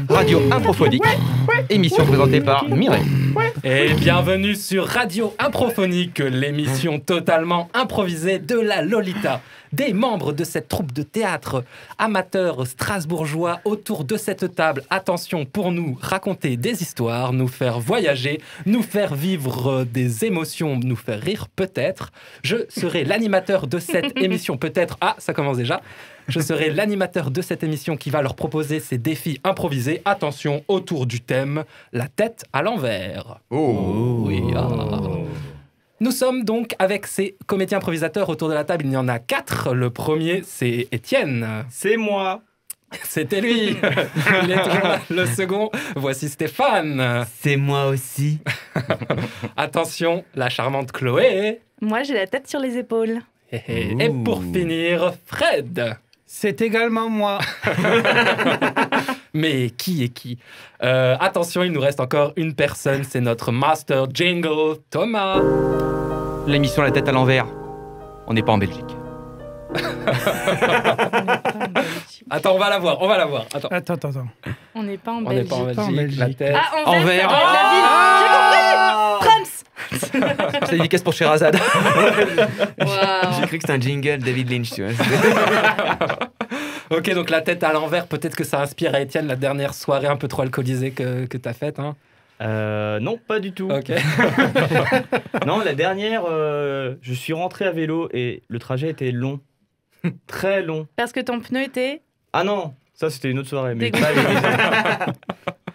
Radio Improphonique, émission présentée par Mireille. Et bienvenue sur Radio Improphonique, l'émission totalement improvisée de la Lolita. Des membres de cette troupe de théâtre amateurs strasbourgeois autour de cette table. Attention pour nous raconter des histoires, nous faire voyager, nous faire vivre des émotions, nous faire rire peut-être. Je serai l'animateur de cette émission peut-être. Ah, ça commence déjà. Je serai l'animateur de cette émission qui va leur proposer ces défis improvisés. Attention, autour du thème, la tête à l'envers. Oh. Oui. Ah. Nous sommes donc avec ces comédiens improvisateurs autour de la table. Il y en a 4. Le premier, c'est Étienne. C'est moi. C'était lui. Il est toujours là. Le second, voici Stéphane. C'est moi aussi. Attention, la charmante Chloé. Moi, j'ai la tête sur les épaules. Et pour finir, Fred. C'est également moi. Mais qui est qui? Attention, il nous reste encore une personne. C'est notre master jingle, Thomas. L'émission La tête à l'envers. On n'est pas en Belgique. Attends, on va la voir. Attends. Attends. On n'est pas en On n'est Belgique. pas en Pas en Belgique. La Belgique. tête. Ah, Envers. la ville. J'ai compris. Trumps. C'est dédicace pour Sherazade. J'ai cru que c'était un jingle David Lynch, tu vois. Ok, donc la tête à l'envers, peut-être que ça inspire à Étienne la dernière soirée un peu trop alcoolisée que t'as faite. Hein. Non, pas du tout. Ok. Non, la dernière, je suis rentré à vélo et le trajet était long. Très long. Parce que ton pneu était... Ah non, ça c'était une autre soirée. Mais Dégoûtant. pas alcoolisée.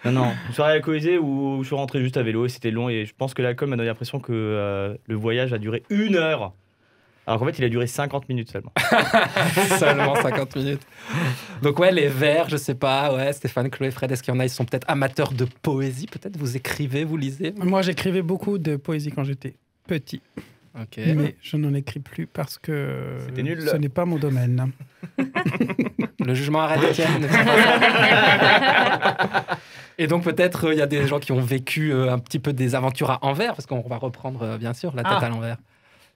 Non, une soirée alcoolisée où je suis rentré juste à vélo et c'était long. Et je pense que l'alcool m'a donné l'impression que le voyage a duré 1 heure. Alors qu'en fait, il a duré 50 minutes seulement. Seulement 50 minutes. Donc ouais, les vers, je sais pas, ouais, Stéphane, Chloé, Fred, est-ce qu'il y en a, ils sont peut-être amateurs de poésie, peut-être vous écrivez, vous lisez? Moi, j'écrivais beaucoup de poésie quand j'étais petit. Ok. Mais je n'en écris plus parce que C'était nul. ce n'est pas mon domaine. Le jugement arrête, Étienne. Et donc peut-être il y a des gens qui ont vécu un petit peu des aventures à Anvers, parce qu'on va reprendre bien sûr la tête à l'envers.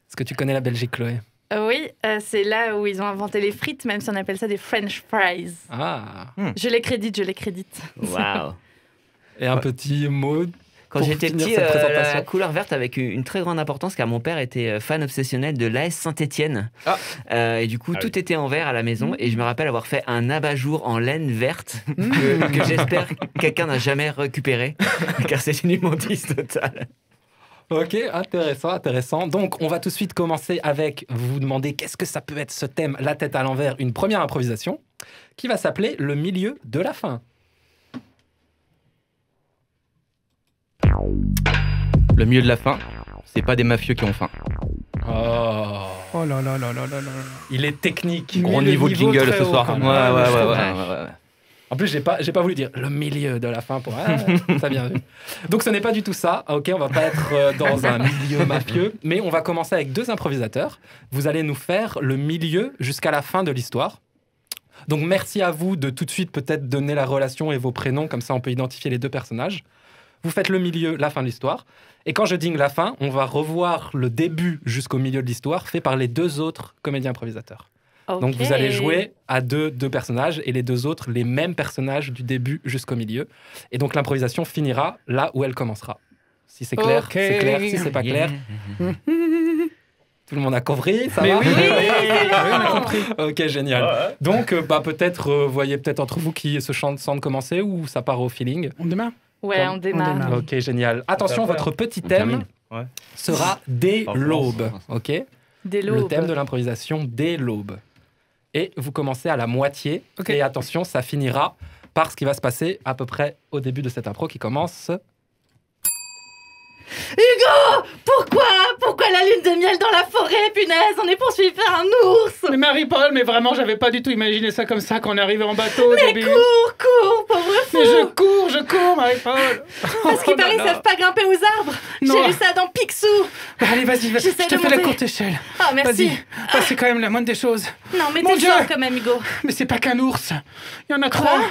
Est-ce que tu connais la Belgique, Chloé? Oui, c'est là où ils ont inventé les frites, même si on appelle ça des French fries. Ah. Je les crédite. Waouh. Et un petit mot. Quand Pour j'étais finir petit, cette présentation. la couleur verte avait une très grande importance car mon père était fan obsessionnel de l'AS Saint-Étienne. Et du coup, tout était en vert à la maison. Et je me rappelle avoir fait un abat-jour en laine verte que j'espère que quelqu'un n'a jamais récupéré car c'est une immondice totale. Ok, intéressant. Donc, on va tout de suite commencer avec vous demander qu'est-ce que ça peut être ce thème, la tête à l'envers, une première improvisation qui va s'appeler le milieu de la fin. Le milieu de la fin, c'est pas des mafieux qui ont faim. Oh là là là là là là. Il est technique. Gros le niveau de niveau jingle très ce haut, soir. quand même. Ouais. En plus, j'ai pas voulu dire le milieu de la fin pour... Ah, t'as bien vu. Donc, ce n'est pas du tout ça. Ok, on va pas être dans un milieu mafieux, mais on va commencer avec 2 improvisateurs. Vous allez nous faire le milieu jusqu'à la fin de l'histoire. Donc, merci à vous de tout de suite peut-être donner la relation et vos prénoms, comme ça on peut identifier les 2 personnages. Vous faites le milieu, la fin de l'histoire. Et quand je digne la fin, on va revoir le début jusqu'au milieu de l'histoire fait par les 2 autres comédiens improvisateurs. Ok. Donc vous allez jouer à deux personnages et les 2 autres les mêmes personnages du début jusqu'au milieu. Et donc l'improvisation finira là où elle commencera. Si c'est clair, Ok. c'est clair. Si c'est pas clair, tout le monde a compris, ça Mais va? oui, on a compris. Ok, génial. Ouais. Donc peut-être, voyez peut-être entre vous qui se sentent commencer ou ça part au feeling. On démarre. Ouais, on démarre. On démarre. Ok, génial. Attention, Ça va faire. votre petit On thème termine. Ouais. sera dès En l'aube. Ok. Dès Le l'aube. thème de l'improvisation dès l'aube. Et vous commencez à la moitié. Ok. Et attention, ça finira par ce qui va se passer à peu près au début de cette impro qui commence. Hugo, pourquoi la lune de miel dans la forêt, punaise? On est poursuivi par un ours. Mais Marie-Paul, mais vraiment, j'avais pas du tout imaginé ça comme ça quand on est arrivé en bateau au début. Cours, pauvre fou. Mais je cours, Marie-Paul. Parce qu'il paraît qu'ils savent pas grimper aux arbres. Non. J'ai lu ça dans Picsou. Bah, allez, vas-y, je J'essaie te de fais la monter. courte échelle. Oh, merci. Vas-y, bah, c'est quand même la moindre des choses. Non, mais Mon t'es Dieu. fort quand même, Hugo. Mais c'est pas qu'un ours. Il y en a Quoi? trois.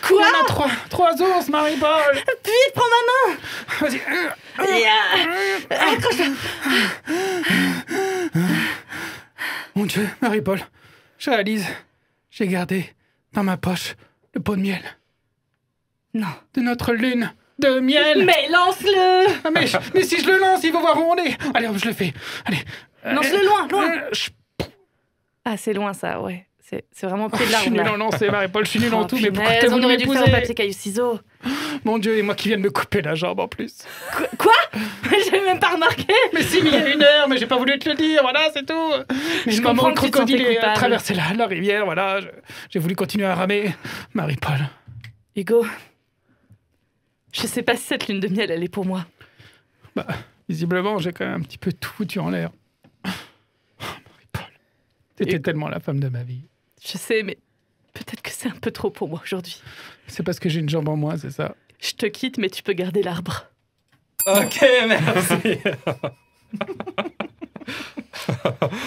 Quoi? Il y en a trois ours, Marie-Paul. Vite, prends ma main. Vas-y. Accroche-toi. Mon Dieu, Marie-Paul, je réalise, j'ai gardé dans ma poche le pot de miel. Non. De notre lune de miel. Mais lance-le. Ah, mais si je le lance, il va voir où on est. Allez, hop, je le fais. Allez. Lance-le loin. Je Ah, c'est loin ça, ouais. C'est vraiment au pied de suis l'arbre nul là. en lancer, Marie-Paul, je suis nul en tout, mais pourquoi punaise, t'as on voulu aurait dû le faire au m'épouser? papier caillou ciseaux. Mon Dieu, et moi qui viens de me couper la jambe en plus. Quoi? J'ai même pas remarqué. Mais si, mais il y a 1 heure, mais j'ai pas voulu te le dire, voilà, c'est tout. Mais Je le moment où le comprends que tu te crocodile sentais est coupable. traversé la rivière, voilà, j'ai voulu continuer à ramer. Marie-Paul. Hugo, je sais pas si cette lune de miel, elle est pour moi. Bah, visiblement, j'ai quand même un petit peu tout foutu en l'air. Marie-Paul, t'étais tellement la femme de ma vie. Je sais, mais peut-être que c'est un peu trop pour moi aujourd'hui. C'est parce que j'ai une jambe en moins, c'est ça? Je te quitte, mais tu peux garder l'arbre. Ok, merci.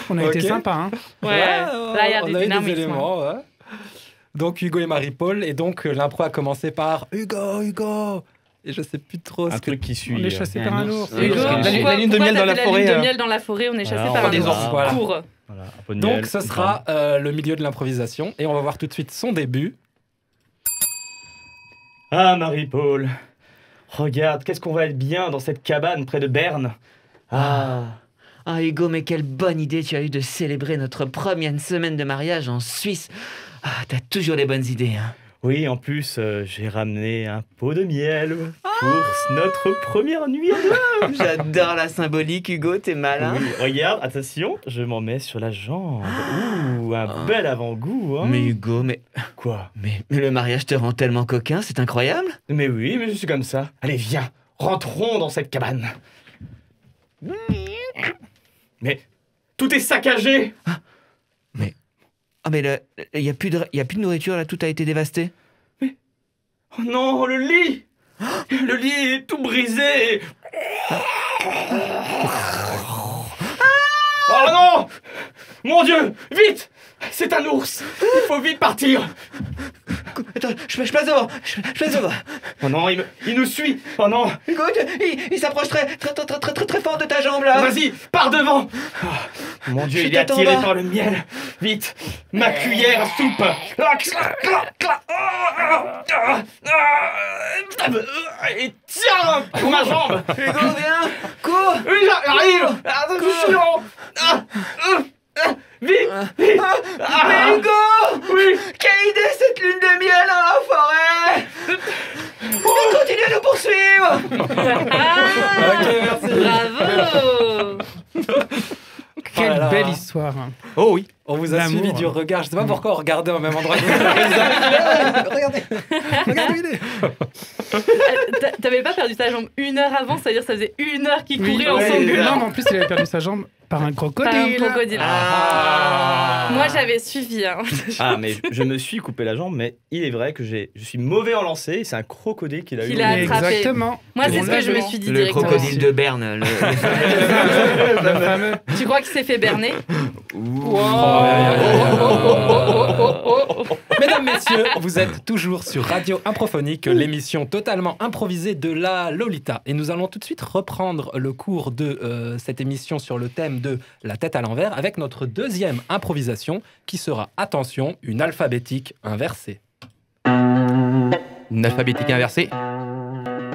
On a Ok. été sympa, hein? Ouais, là, il y a on des a eu dynamiques. éléments. Ouais. Donc Hugo et Marie-Paul, et donc l'impro a commencé par Hugo. Et je sais plus trop Un ce que. truc qui suit. On est chassé par un ours. Oui, Hugo, parce que pourquoi la lune de miel dans la t'as fait forêt, La lune de miel dans la forêt, on est chassé Alors, par on un va des ours. ours, voilà. Cours. Voilà, un peu de Donc miel, ce une sera le milieu de l'improvisation, et on va voir tout de suite son début. Ah, Marie-Paul, regarde, qu'est-ce qu'on va être bien dans cette cabane près de Berne. Ah, Ah Hugo, mais quelle bonne idée tu as eu de célébrer notre première semaine de mariage en Suisse. Ah, t'as toujours les bonnes idées, hein. oui, en plus, j'ai ramené un pot de miel pour notre première nuit en deux. J'adore la symbolique, Hugo, t'es malin. Oui, regarde, attention, je m'en mets sur la jambe. Ouh, un bel avant-goût, hein. Mais Hugo, Quoi? mais le mariage te rend tellement coquin, c'est incroyable. Mais oui, mais je suis comme ça. Allez, viens, rentrons dans cette cabane. Mais tout est saccagé. Ah mais il y a plus de nourriture là, tout a été dévasté. Oh non, le lit. Le lit est tout brisé. Oh non! Mon Dieu! Vite! C'est un ours! Il faut vite partir! Attends, je passe devant, je passe devant. Oh non, il nous suit! Oh non! Hugo, il s'approche très fort de ta jambe là. Vas-y, pars devant! Oh, mon Dieu, Je il est t'attends attiré bas. par le miel! Vite! Ma cuillère à soupe! Et tiens! Pour ma jambe! Hugo, viens, cours. Oui, j'arrive! Attention! Vite! Vite! Mais Hugo, Oui! quelle idée cette lune de miel dans la forêt. Continue à nous poursuivre. Ah, Ok, merci. bravo. Quelle Oh là là. belle histoire. Hein. Oh oui, on vous a L'amour. suivi du regard. Je sais pas pourquoi on regardait au même endroit. Regardez, regardez. T'avais pas perdu ta jambe 1 heure avant, c'est-à-dire ça faisait 1 heure qu'il Oui, courait en ouais, s'engueulant. non, mais en plus, il avait perdu sa jambe par un crocodile. Par un crocodile. Ah. Moi j'avais suivi. Hein. Ah, mais je me suis coupé la jambe, mais il est vrai que je suis mauvais en lancer et c'est un crocodile qui l'a eu. Qui l'a attrapé. Exactement. Moi c'est On ce que l'a je me vu. suis dit Le directement. crocodile de Berne. Le fameux. Tu crois qu'il s'est fait berner? Mesdames, messieurs, vous êtes toujours sur Radio Improphonique, l'émission totalement improvisée de la Lolita. Et nous allons tout de suite reprendre le cours de cette émission sur le thème de la tête à l'envers avec notre deuxième improvisation qui sera, attention, une alphabétique inversée. Une alphabétique inversée.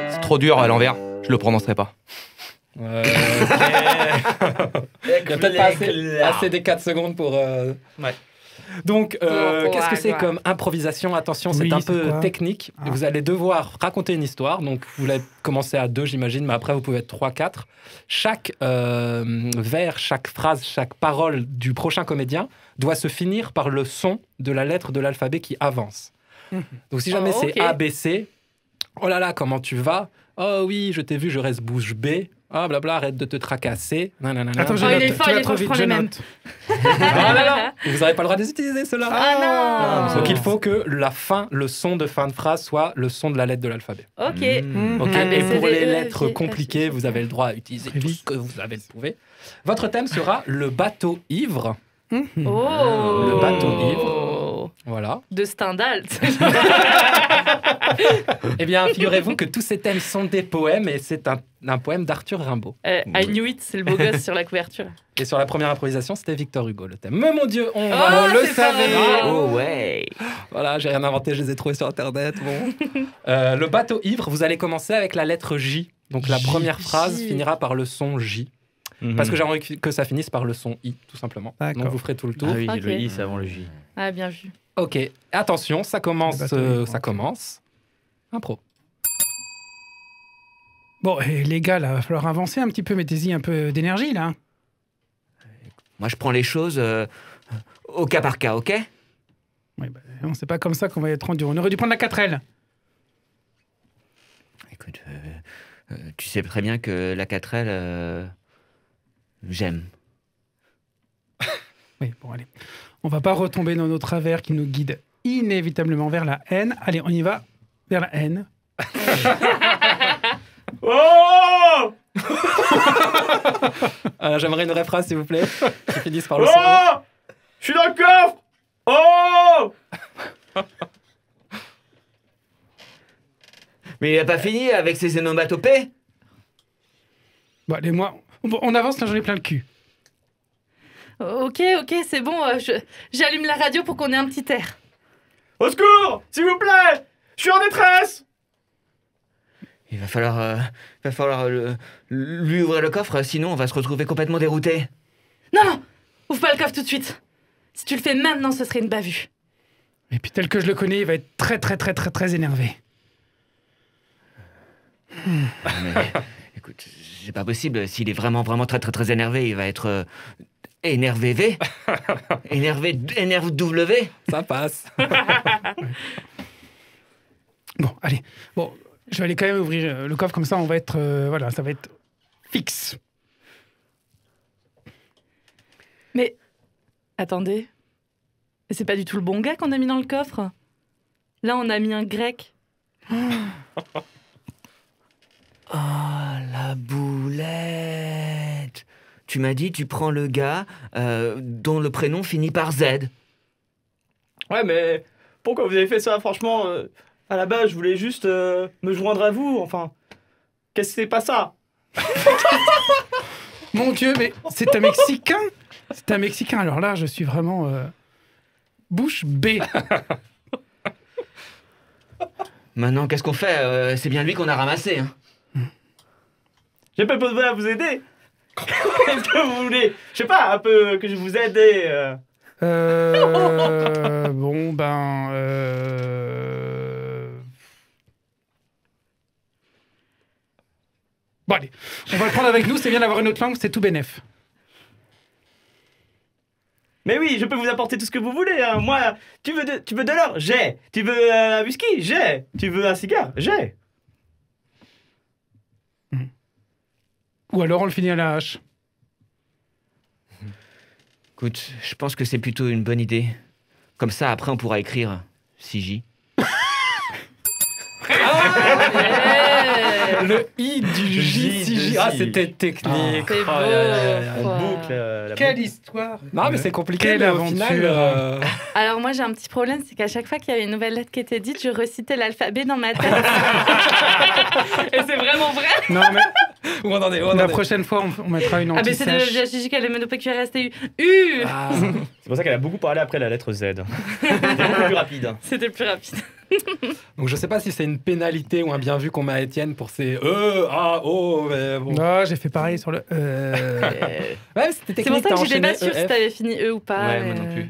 C'est trop dur à l'envers. Je le prononcerai pas. Il y a peut-être pas assez des 4 secondes pour... Ouais. Donc, Pour qu'est-ce que c'est avoir. comme improvisation? Attention, Oui, c'est un c'est peu quoi technique. Ah. Vous allez devoir raconter une histoire. Donc, vous allez commencer à 2, j'imagine, mais après, vous pouvez être 3, 4. Chaque vers, chaque phrase, chaque parole du prochain comédien doit se finir par le son de la lettre de l'alphabet qui avance. Donc, si jamais Oh, c'est ok. A, B, C, oh là là, comment tu vas? Oh oui, je t'ai vu, je reste bouche B. Ah, blabla, arrête de te tracasser. Nanana. Attends, Oh, je il note. est fort, Tu il vas est trop fort, je vite, prends je les mêmes. note. Ah là là, vous n'aurez pas le droit de les utiliser, ceux-là. Ah non. Donc il faut que le son de fin de phrase soit le son de la lettre de l'alphabet. Ok. Ok. Ah, Et mais pour c'est les des- lettres ok. compliquées, vous avez le droit à utiliser Très tout vite. ce que vous avez le pouvez. Votre thème sera le bateau ivre. Oh. Le bateau ivre. Voilà. De Stendhal. Eh bien, figurez-vous que tous ces thèmes sont des poèmes et c'est un poème d'Arthur Rimbaud. I knew it, c'est le beau gosse sur la couverture. Et sur la première improvisation, c'était Victor Hugo le thème. Mais mon Dieu, on Oh, le c'est pas savait. vrai. Oh ouais. Voilà, j'ai rien inventé, je les ai trouvés sur Internet. Bon. Le bateau ivre, vous allez commencer avec la lettre J. Donc la J. première phrase J. finira par le son J. Parce que j'aimerais que ça finisse par le son I, tout simplement. D'accord. Donc vous ferez tout le tour. Ah oui, Ok. le I, c'est avant le J. Ah, bien vu. Ok, attention, ça commence. Le bateau ivre, Ça ok. commence. Impro. Bon, les gars, là, va falloir avancer un petit peu. Mettez-y un peu d'énergie, là. Moi, je prends les choses au cas par cas, ok? Oui, bah, non, c'est pas comme ça qu'on va être rendu. On aurait dû prendre la 4L. Écoute, tu sais très bien que la 4L, j'aime. Oui, bon, allez. On va pas retomber dans nos travers qui nous guident inévitablement vers la haine. Allez, on y va vers la haine. Oh J'aimerais une vraie phrase, s'il vous plaît, qui finisse par le son. Oh Je suis dans le coffre Oh Mais il a pas fini avec ses onomatopées? Bon, allez, moi, on avance, là, j'en ai plein le cul. Ok, c'est bon. J'allume la radio pour qu'on ait un petit air. Au secours S'il vous plaît Je suis en détresse Il va falloir lui ouvrir le coffre, sinon on va se retrouver complètement dérouté. Non, ouvre pas le coffre tout de suite. Si tu le fais maintenant, ce serait une bavure. Et puis, tel que je le connais, il va être très énervé. Mais, écoute, c'est pas possible. S'il est vraiment très énervé, il va être énervé V. Énerve W. Ça passe. Bon, allez. Bon, je vais aller quand même ouvrir le coffre, comme ça, on va être... voilà, ça va être fixe. Mais attendez, c'est pas du tout le bon gars qu'on a mis dans le coffre. Là, on a mis un grec. Oh, la boulette. Tu m'as dit, tu prends le gars dont le prénom finit par Z. Ouais, mais pourquoi vous avez fait ça? Franchement, à la base, je voulais juste me joindre à vous. Enfin, qu'est-ce que c'est pas ça? Mon Dieu, mais c'est un Mexicain. C'est un Mexicain. Alors là, je suis vraiment... bouche bée. Maintenant, qu'est-ce qu'on fait? C'est bien lui qu'on a ramassé. Hein. J'ai pas besoin à vous aider. Qu'est-ce que vous voulez? Je sais pas, un peu que je vous aide. Bon, ben... Bon, allez. On va le prendre avec nous. C'est bien d'avoir une autre langue. C'est tout bénef. Mais oui, je peux vous apporter tout ce que vous voulez. Hein. Moi, tu veux de l'or? J'ai. Tu veux un whisky? J'ai. Tu veux un cigare? J'ai. Ou alors, on le finit à la hache. Écoute, je pense que c'est plutôt une bonne idée. Comme ça, après, on pourra écrire CJ. Le I du J. J. Ah, c'était technique. C'est beau. Oh, On Wow. boucle la Quelle boucle. histoire. Non, mais c'est compliqué. Quelle mais au aventure. final, Alors moi, j'ai un petit problème, c'est qu'à chaque fois qu'il y avait une nouvelle lettre qui était dite, je recitais l'alphabet dans ma tête. Et c'est vraiment vrai. Non, mais Où on en est, où on en la est. prochaine fois, on mettra une Ah, mais c'est de anti-sèche. GHJ, LMNOPQRSTU. U. Ah. C'est pour ça qu'elle a beaucoup parlé après la lettre Z. C'est beaucoup plus rapide. C'était plus rapide. Donc je sais pas si c'est une pénalité ou un bien vu qu'on met à Étienne pour ses A, O, mais bon. Non, j'ai fait pareil sur le... Ouais, c'était C'est pour technique, ça t'as que j'étais pas enchaîné sûre si EF. t'avais fini E ou pas. Ouais, moi non plus.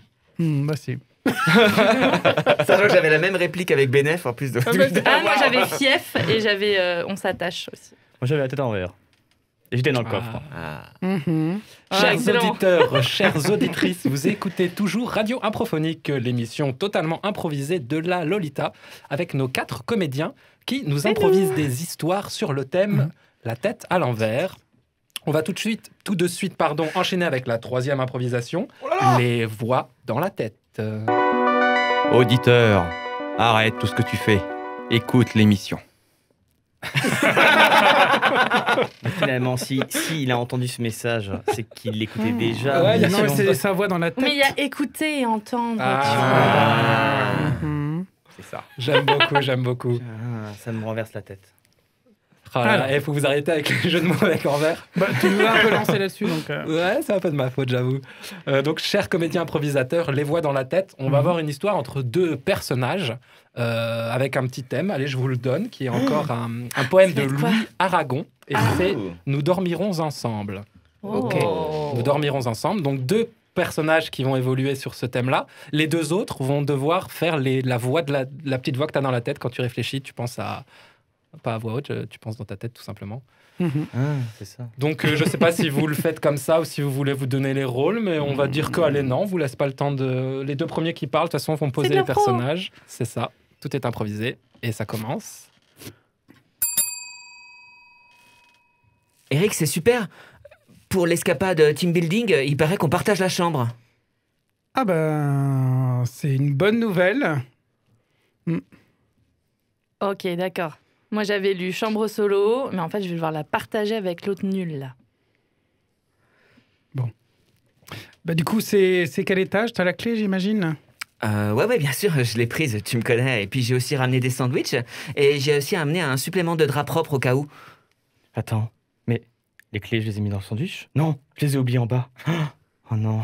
bah si. Sachant que j'avais la même réplique avec Benef en plus de. Ah, moi j'avais Fief et j'avais On s'attache aussi. Moi, j'avais la tête en verre. Et j'étais dans le coffre. Ah. Mhm. Ah, Chers excellent. auditeurs, chères auditrices, vous écoutez toujours Radio Improphonique, l'émission totalement improvisée de la Lolita, avec nos 4 comédiens qui nous improvisent des histoires sur le thème La tête à l'envers. On va tout de suite, enchaîner avec la troisième improvisation, les voix dans la tête. Auditeur, arrête tout ce que tu fais. Écoute l'émission. Mais finalement, si il a entendu ce message, c'est qu'il l'écoutait déjà. Ouais, Non, mais c'est sa voix dans la tête. Mais il y a écouter et entendre. C'est ça. J'aime beaucoup. Ah, ça me renverse la tête. Il faut vous arrêter avec les jeux de mots avec envers. Bah, tu nous as un peu lancé là-dessus, donc... Ouais, c'est un peu de ma faute, j'avoue. Donc, chers comédiens improvisateurs, les voix dans la tête, on va avoir une histoire entre deux personnages avec un petit thème. Allez, je vous le donne, qui est encore un poème de Louis Aragon. Et c'est « Nous dormirons ensemble ». Ok. Nous dormirons ensemble. Donc, deux personnages qui vont évoluer sur ce thème-là. Les deux autres vont devoir faire la voix de la petite voix que tu as dans la tête quand tu réfléchis. Tu penses à... Pas à voix haute, tu penses dans ta tête tout simplement. C'est ça. Donc je sais pas si vous le faites comme ça ou si vous voulez vous donner les rôles, mais on va dire que allez, non, on vous laisse pas le temps de... Les deux premiers qui parlent, de toute façon, vont poser les personnages. C'est ça, tout est improvisé et ça commence. Eric, c'est super. Pour l'escapade team building, il paraît qu'on partage la chambre. Ah ben, c'est une bonne nouvelle. Ok, d'accord. Moi, j'avais lu chambre solo, mais en fait, je vais devoir la partager avec l'autre nul, là. Bon. Bah du coup, c'est quel étage? T'as la clé, j'imagine? Ouais, bien sûr, je l'ai prise, tu me connais. Et puis j'ai aussi ramené des sandwichs. Et j'ai aussi amené un supplément de drap propre au cas où. Attends, mais les clés, je les ai mis dans le sandwich? Non, je les ai oubliées en bas. Oh non,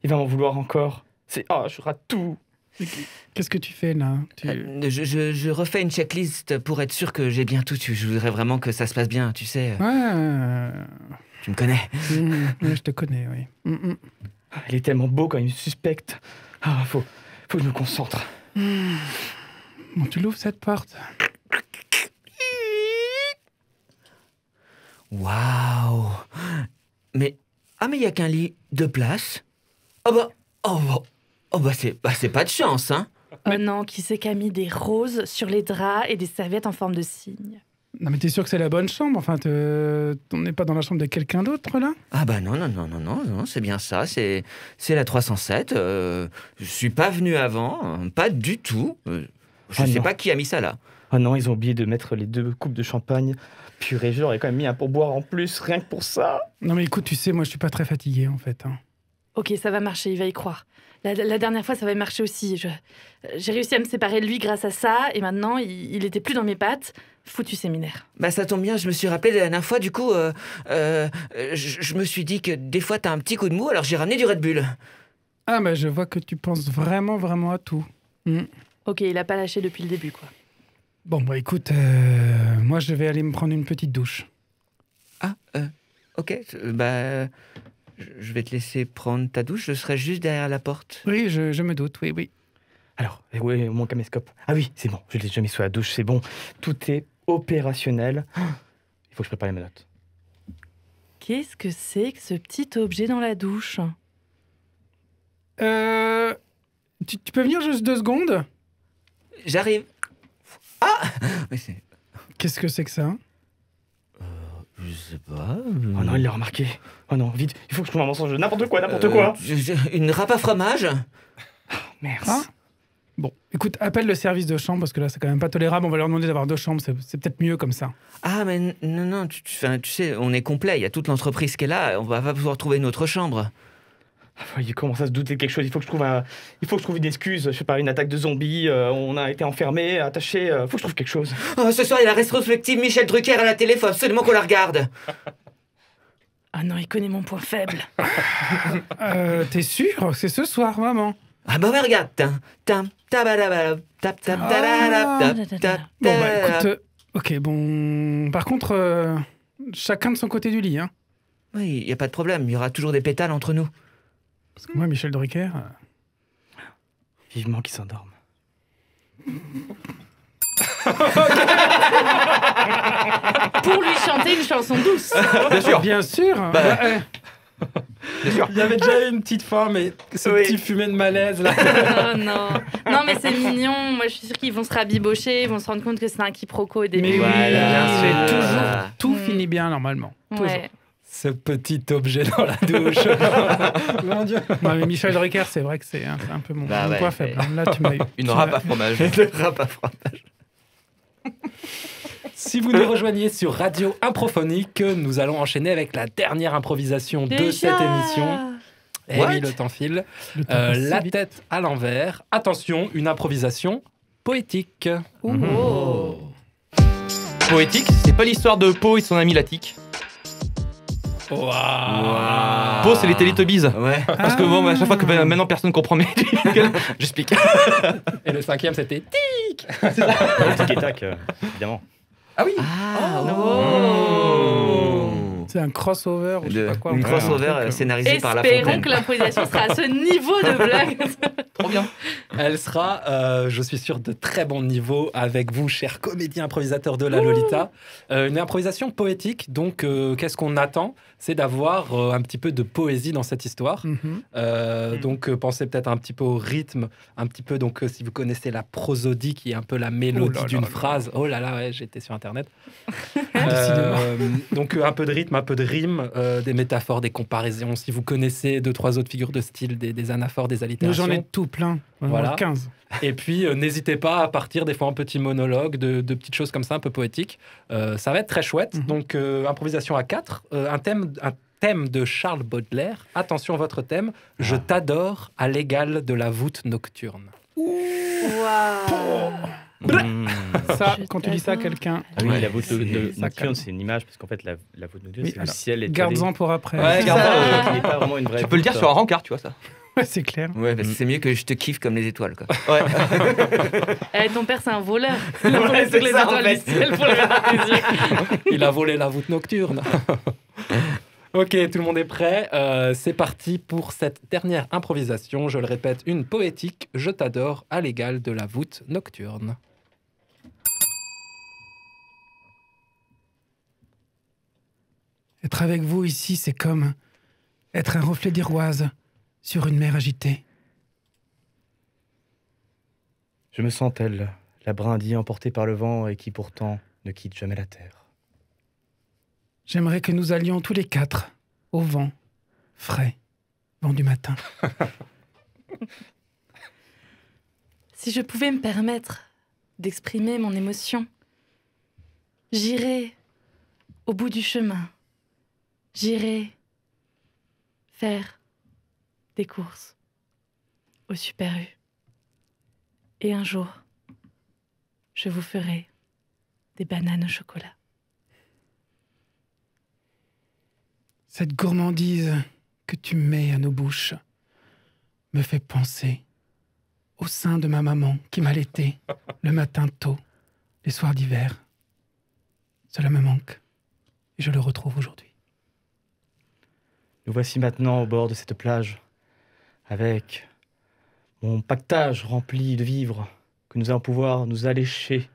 il va m'en vouloir encore. Je rate tout. Qu'est-ce que tu fais, là? Je refais une checklist pour être sûr que j'ai bien tout. Je voudrais vraiment que ça se passe bien, tu sais. Ouais. Tu me connais. Je te connais, oui. Il est tellement beau quand il me suspecte. Faut que je me concentre. Bon, tu l'ouvres, cette porte? Waouh. Mais il y a qu'un lit de place. C'est pas de chance, hein. Oh non, qui c'est qui a mis des roses sur les draps et des serviettes en forme de cygne? Non, mais t'es sûr que c'est la bonne chambre? Enfin, on n'est pas dans la chambre de quelqu'un d'autre, là? Ah bah non, c'est bien ça, c'est la 307. Je suis pas venu avant, pas du tout. Je sais pas qui a mis ça là. Oh non, ils ont oublié de mettre les 2 coupes de champagne. Purée, je leur ai quand même mis un pourboire en plus, rien que pour ça. Non, mais écoute, tu sais, moi, je suis pas très fatigué, en fait. Ok, ça va marcher, il va y croire. La dernière fois, ça va marcher aussi. J'ai réussi à me séparer de lui grâce à ça, et maintenant, il était plus dans mes pattes. Foutu séminaire. Bah ça tombe bien, je me suis rappelé la dernière fois, du coup, je me suis dit que des fois t'as un petit coup de mou, alors j'ai ramené du Red Bull. Ah bah je vois que tu penses vraiment, vraiment à tout. Ok, il a pas lâché depuis le début, quoi. Bon bah écoute, moi je vais aller me prendre une petite douche. Ok, bah je vais te laisser prendre ta douche, je serai juste derrière la porte. Oui, je me doute, oui. Alors, ouais, mon caméscope. Ah oui, c'est bon, je l'ai déjà mis sous la douche, c'est bon. Tout est opérationnel. Il faut que je prépare les menottes. Qu'est-ce que c'est que ce petit objet dans la douche? Tu peux venir juste 2 secondes? J'arrive. Qu'est-ce que c'est que ça? Je sais pas. Oh non, il l'a remarqué. Oh non, vite, il faut que je trouve un mensonge. N'importe quoi. Une râpe à fromage. Merci. Bon, écoute, appelle le service de chambre, parce que là, c'est quand même pas tolérable. On va leur demander d'avoir 2 chambres, c'est peut-être mieux comme ça. Ah, mais non, tu sais, on est complet. Il y a toute l'entreprise qui est là. On va pas pouvoir trouver une autre chambre. Il commence à se douter de quelque chose. Il faut que je trouve une excuse. Je sais pas, une attaque de zombies. On a été enfermés, attachés. Faut que je trouve quelque chose. Oh, ce soir, il y a la rétrospective Michel Drucker à la télé. Faut absolument qu'on la regarde. Ah non, il connaît mon point faible. T'es sûr? C'est ce soir, maman. Ah bah ouais, regarde. Bon bah écoute, ok, bon... Par contre, chacun de son côté du lit, hein. Oui, il y a pas de problème. Il y aura toujours des pétales entre nous. Parce que moi, Michel Drucker... Vivement qu'il s'endorme. Pour lui chanter une chanson douce. Bien sûr. Il y avait déjà une petite fin, mais ce petit fumet de malaise là. Oh non. Non, mais c'est mignon. Moi, je suis sûre qu'ils vont se rabibocher. Ils vont se rendre compte que c'est un quiproquo au début. Mais oui, Voilà. c'est toujours... Tout finit bien, normalement. Toujours. Ouais. Ce petit objet dans la douche. Mon Dieu. Non, mais Michel Drucker, c'est vrai que c'est un peu mon Bah ouais, point c'est- faible. Là, tu m'as eu. Une Tu râpe m'as- à fromage. Le rap à fromage. Si vous nous rejoignez sur Radio Improphonique, nous allons enchaîner avec la dernière improvisation de cette émission. Eh oui, le temps file. Le temps passe si La vite. tête à l'envers. Attention, une improvisation poétique. Oh. Poétique, c'est pas l'histoire de Po et son ami Latique. Waouh. Po, c'est les Teletubbies. Ouais. Parce que bon, à chaque fois que maintenant personne comprend mes jingles, j'explique. Et le 5e, c'était Tic. Tic et tac, évidemment. Ah oui. Ah, Oh. C'est un crossover ou je sais pas quoi. Une un crossover truc, scénarisée par La Espérons Fontaine. que l'improvisation sera à ce niveau de blague. Trop bien. Elle sera, je suis sûr, de très bon niveau avec vous, chers comédiens improvisateurs de la Lolita. Une improvisation poétique, donc qu'est-ce qu'on attend? C'est d'avoir un petit peu de poésie dans cette histoire. Donc pensez peut-être un petit peu au rythme, un petit peu, donc si vous connaissez la prosodie, qui est un peu la mélodie d'une phrase. Oh là là, ouais, j'étais sur Internet. Donc un peu de rythme, un peu de rime, des métaphores, des comparaisons. Si vous connaissez 2-3 autres figures de style, des anaphores, des Nous, allitérations. j'en ai tout plein. Voilà. 15. Et puis, n'hésitez pas à partir des fois en petits monologues, de petites choses comme ça, un peu poétiques. Ça va être très chouette. Donc, improvisation à 4. Un thème de Charles Baudelaire. Attention, votre thème. Je t'adore à l'égal de la voûte nocturne. Waouh. Ça, Je quand tu dis ça à t'adore. quelqu'un, Ah oui, Ouais, la voûte ça nocturne, calme. c'est une image, parce qu'en fait, la voûte nocturne, Oui, c'est le alors, ciel étoilé. garde-en pour après. Ouais, C'est garde ça, ça, qui n'est pas vraiment une vraie Tu peux le dire voûte. sur un rencard, tu vois ça. Ouais, c'est clair. Ouais, parce que c'est mieux que je te kiffe comme les étoiles, quoi. Ouais. Ton père, c'est un voleur. Ouais, c'est les ça, en étoiles fait. du ciel pour les mettre dans les yeux. Il a volé la voûte nocturne. Ok, tout le monde est prêt. C'est parti pour cette dernière improvisation. Je le répète, une poétique. Je t'adore à l'égal de la voûte nocturne. Être avec vous ici, c'est comme être un reflet d'iroise sur une mer agitée. Je me sens telle, la brindille emportée par le vent et qui pourtant ne quitte jamais la terre. J'aimerais que nous allions tous les quatre au vent, frais, vent du matin. Si je pouvais me permettre d'exprimer mon émotion, j'irais au bout du chemin. J'irai faire des courses au Super U. Et un jour, je vous ferai des bananes au chocolat. Cette gourmandise que tu mets à nos bouches me fait penser au sein de ma maman qui m'allaitait le matin tôt, les soirs d'hiver. Cela me manque et je le retrouve aujourd'hui. Nous voici maintenant au bord de cette plage, avec mon pactage rempli de vivres, que nous allons pouvoir nous allécher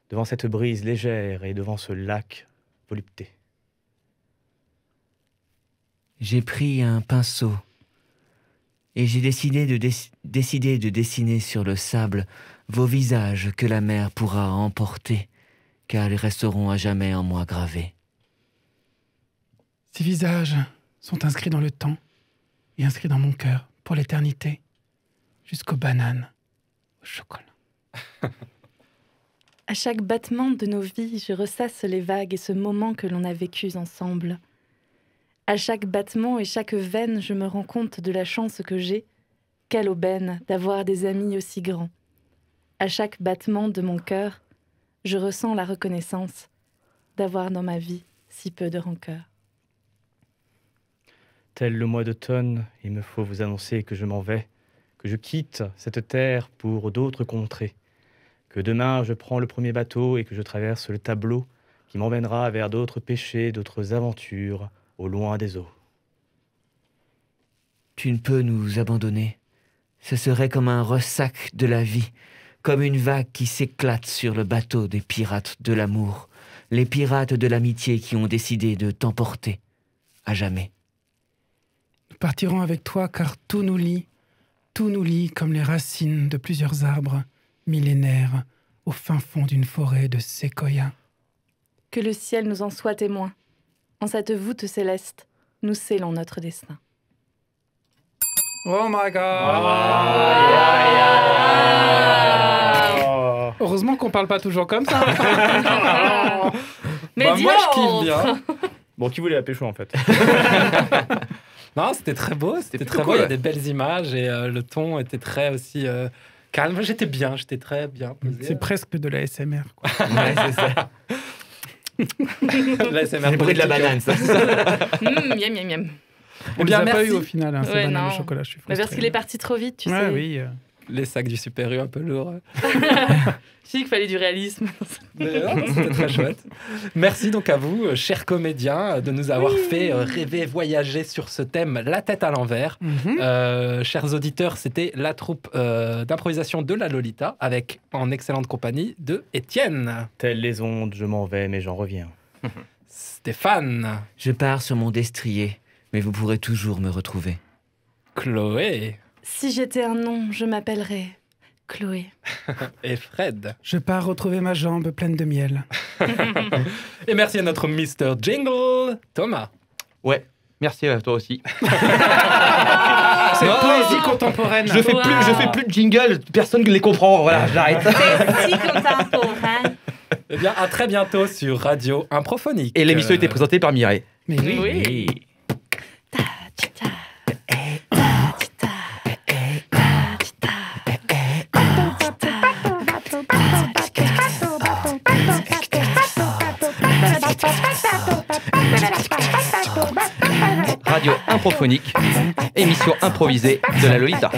devant cette brise légère et devant ce lac volupté. J'ai pris un pinceau et j'ai décidé de dessiner sur le sable vos visages que la mer pourra emporter, car ils resteront à jamais en moi gravés. Ces visages sont inscrits dans le temps et inscrits dans mon cœur pour l'éternité, jusqu'aux bananes, au chocolat. À chaque battement de nos vies, je ressasse les vagues et ce moment que l'on a vécu ensemble. À chaque battement et chaque veine, je me rends compte de la chance que j'ai, quelle aubaine d'avoir des amis aussi grands. À chaque battement de mon cœur, je ressens la reconnaissance d'avoir dans ma vie si peu de rancœur. Tel le mois d'automne, il me faut vous annoncer que je m'en vais, que je quitte cette terre pour d'autres contrées, que demain je prends le premier bateau et que je traverse le tableau qui m'emmènera vers d'autres péchés, d'autres aventures, au loin des eaux. Tu ne peux nous abandonner. Ce serait comme un ressac de la vie, comme une vague qui s'éclate sur le bateau des pirates de l'amour, les pirates de l'amitié qui ont décidé de t'emporter à jamais. Nous partirons avec toi car tout nous lie comme les racines de plusieurs arbres millénaires au fin fond d'une forêt de séquoias. Que le ciel nous en soit témoin. En cette voûte céleste, nous scellons notre destin. Oh my god! Heureusement qu'on parle pas toujours comme ça. Mais Bah, dis moi, je donc. kiffe bien. Bon, qui voulait la pécho en fait? Non, c'était très beau, c'était plutôt très beau. cool. Il y a des belles images et le ton était très aussi calme. J'étais très bien posé. C'est presque de la SMR, quoi. Ouais, c'est ça. L'ASMR Le bruit de la banane, ça. Miam, miam, miam. On bien, les a pas merci. eu au final, hein, ces Ouais, bananes non. au chocolat, je suis Mais frustré. parce qu'il est parti trop vite, tu Ouais, sais. oui. Les sacs du Super U un peu lourds. Je dis qu'il fallait du réalisme. Mais non, c'était très chouette. Merci donc à vous, chers comédiens, de nous avoir fait rêver, voyager sur ce thème, la tête à l'envers. Chers auditeurs, c'était la troupe d'improvisation de la Lolita, avec en excellente compagnie de Étienne, Telles les ondes, je m'en vais, mais j'en reviens. Stéphane, Je pars sur mon destrier, mais vous pourrez toujours me retrouver. Chloé Si j'étais un nom, je m'appellerais Chloé. et Fred. Je pars retrouver ma jambe pleine de miel. Et merci à notre Mr. Jingle, Thomas. Ouais, merci à toi aussi. C'est Non, poésie contemporaine. Je fais plus de jingle, personne ne les comprend. Voilà, j'arrête. C'est si contemporain. Eh bien, à très bientôt sur Radio Improphonique. Et l'émission était présentée par Mireille. Mais oui. Oui. Radio Improphonique, émission improvisée de la Lolita.